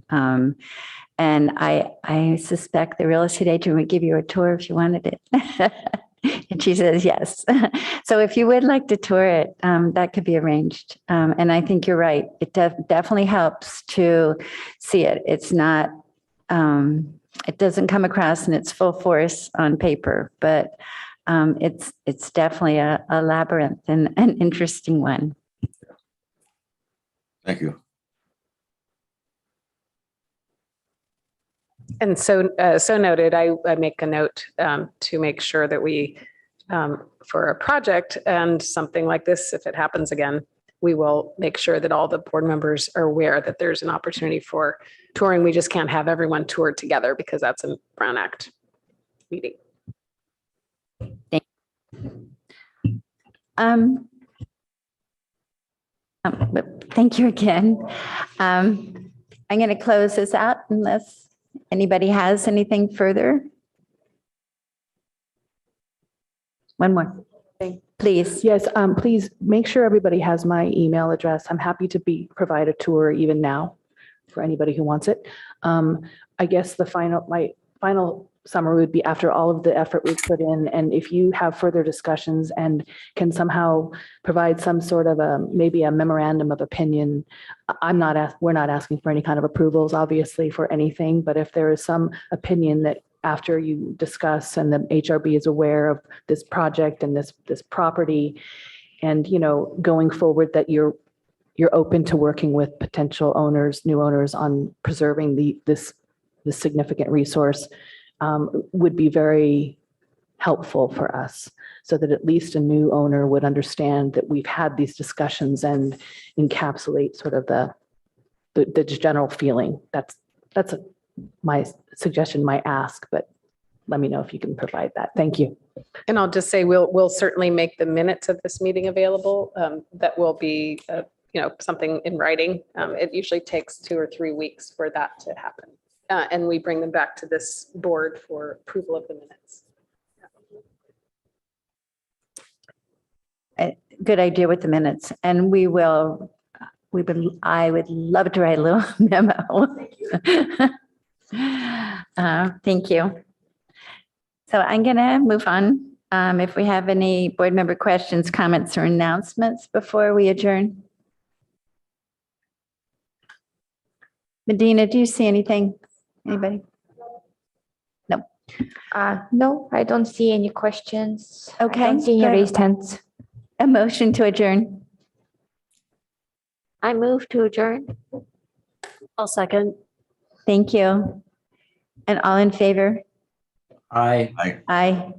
And I suspect the real estate agent would give you a tour if you wanted it. And she says yes. So if you would like to tour it, that could be arranged. And I think you're right. It definitely helps to see it. It's not, it doesn't come across in its full force on paper, but it's definitely a labyrinth and an interesting one. Thank you. And so noted, I make a note to make sure that we, for a project and something like this, if it happens again, we will make sure that all the board members are aware that there's an opportunity for touring. We just can't have everyone toured together because that's a Brown Act meeting. Thank you again. I'm going to close this out unless Anybody has anything further? One more. Please. Yes, please make sure everybody has my email address. I'm happy to provide a tour even now for anybody who wants it. I guess my final summary would be after all of the effort we've put in, and if you have further discussions and can somehow provide some sort of maybe a memorandum of opinion. We're not asking for any kind of approvals, obviously, for anything, but if there is some opinion that after you discuss and the HRB is aware of this project and this property, and going forward, that you're open to working with potential owners, new owners, on preserving this significant resource, would be very helpful for us, so that at least a new owner would understand that we've had these discussions and encapsulate sort of the general feeling. That's my suggestion, my ask, but let me know if you can provide that. Thank you. And I'll just say, we'll certainly make the minutes of this meeting available. That will be, something in writing. It usually takes 2 or 3 weeks for that to happen. And we bring them back to this board for approval of the minutes. Good idea with the minutes, and I would love to write a little memo. Thank you. So I'm gonna move on. If we have any board member questions, comments, or announcements before we adjourn. Medina, do you see anything? Anybody? No. No, I don't see any questions. I Okay, don't see any good. raised hands. A motion to adjourn. I move to adjourn. I'll second. Thank you. And all in favor? I. Aye.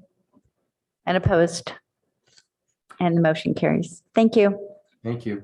And opposed? And the motion carries. Thank you. Thank you.